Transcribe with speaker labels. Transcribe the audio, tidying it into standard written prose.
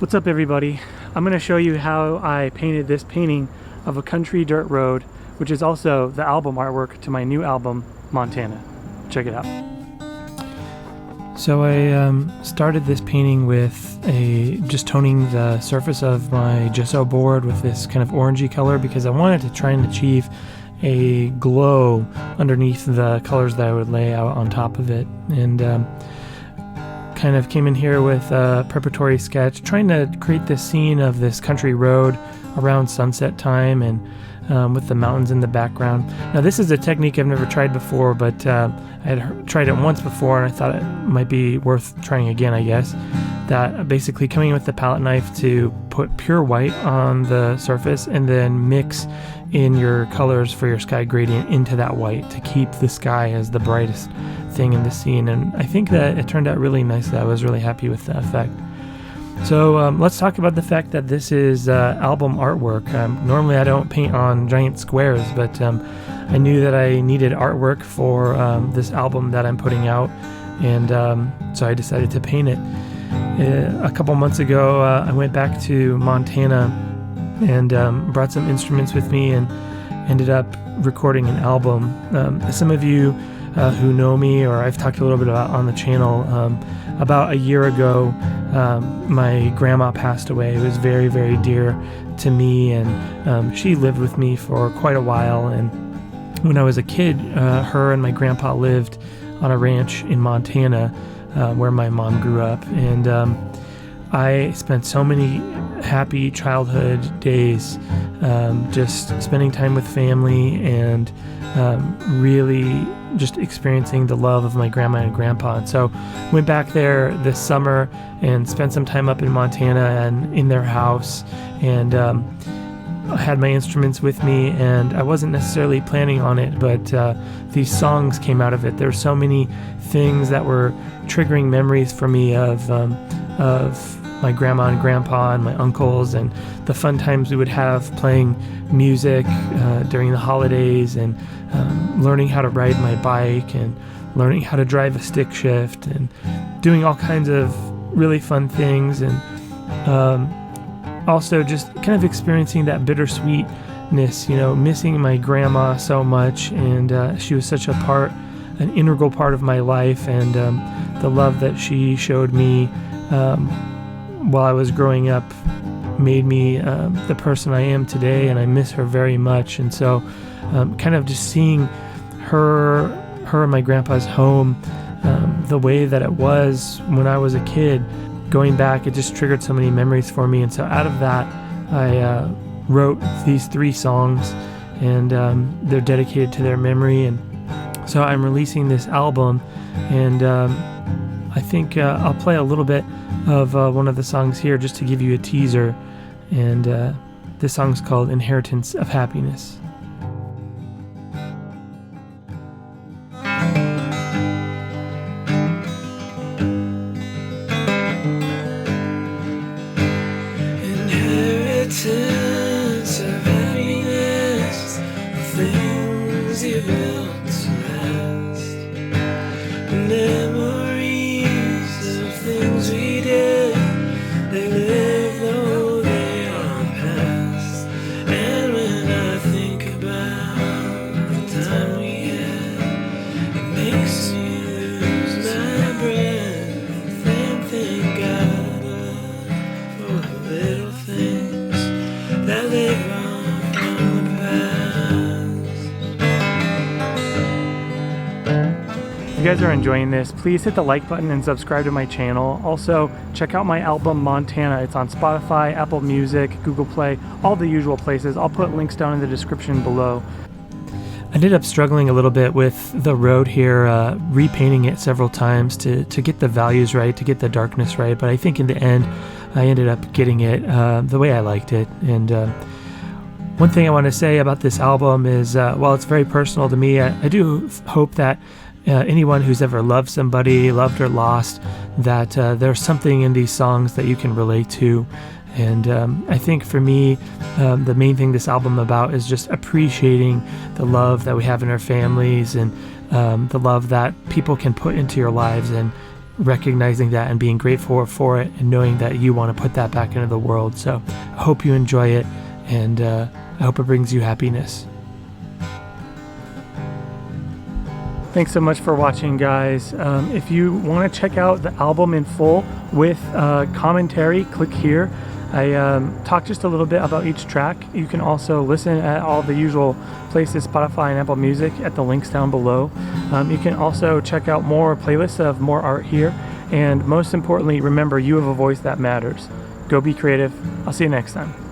Speaker 1: What's up, everybody? I'm going to show you how I painted this painting of a country dirt road, which is also the album artwork to my new album, Montana. Check it out. So I started this painting with just toning the surface of my gesso board with this kind of orangey color because I wanted to try and achieve a glow underneath the colors that I would lay out on top of it. And kind of came in here with a preparatory sketch, trying to create this scene of this country road around sunset time and with the mountains in the background. Now this is a technique I've never tried before, but I had tried it once before and I thought it might be worth trying again, I guess. That basically coming in with the palette knife to put pure white on the surface and then mix in your colors for your sky gradient into that white to keep the sky as the brightest thing in the scene. And I think that it turned out really nicely. I was really happy with the effect. So let's talk about the fact that this is album artwork. Normally I don't paint on giant squares, but I knew that I needed artwork for this album that I'm putting out, and so I decided to paint it. A couple months ago I went back to Montana and brought some instruments with me and ended up recording an album. Some of you who know me, or I've talked a little bit about on the channel, about a year ago my grandma passed away. It was very, very dear to me, and she lived with me for quite a while. And when I was a kid, her and my grandpa lived on a ranch in Montana where my mom grew up, and I spent so many happy childhood days just spending time with family and really just experiencing the love of my grandma and grandpa. And so went back there this summer and spent some time up in Montana and in their house, and I had my instruments with me, and I wasn't necessarily planning on it, but these songs came out of it. There were so many things that were triggering memories for me of my grandma and grandpa and my uncles and the fun times we would have playing music during the holidays, and learning how to ride my bike and learning how to drive a stick shift and doing all kinds of really fun things, and also just kind of experiencing that bittersweetness, missing my grandma so much, and she was such an integral part of my life, and the love that she showed me while I was growing up made me the person I am today, and I miss her very much. And so kind of just seeing her and my grandpa's home the way that it was when I was a kid, going back, it just triggered so many memories for me. And so out of that I wrote these 3 songs, and they're dedicated to their memory. And so I'm releasing this album, and I think I'll play a little bit of one of the songs here just to give you a teaser, and this song's called Inheritance of Happiness.
Speaker 2: Inheritance of happiness, the things you built to last, memories of things we did, they live though they are past. And when I think about the time we had, it makes me lose my breath and thank God for the little things that live on from the past.
Speaker 1: If you guys are enjoying this, please hit the like button and subscribe to my channel. Also, check out my album Montana. It's on Spotify, Apple Music, Google Play, all the usual places. I'll put links down in the description below. I ended up struggling a little bit with the road here, repainting it several times to get the values right, to get the darkness right, but I think in the end I ended up getting it the way I liked it. And one thing I want to say about this album is while it's very personal to me, I do hope that anyone who's ever loved somebody, loved or lost, that there's something in these songs that you can relate to. And I think for me, the main thing this album about is just appreciating the love that we have in our families, and the love that people can put into your lives, and recognizing that and being grateful for it, and knowing that you want to put that back into the world. So I hope you enjoy it, and I hope it brings you happiness. Thanks so much for watching, guys. If you want to check out the album in full with commentary, click here. I talk just a little bit about each track. You can also listen at all the usual places, Spotify and Apple Music, at the links down below. You can also check out more playlists of more art here. And most importantly, remember, you have a voice that matters. Go be creative. I'll see you next time.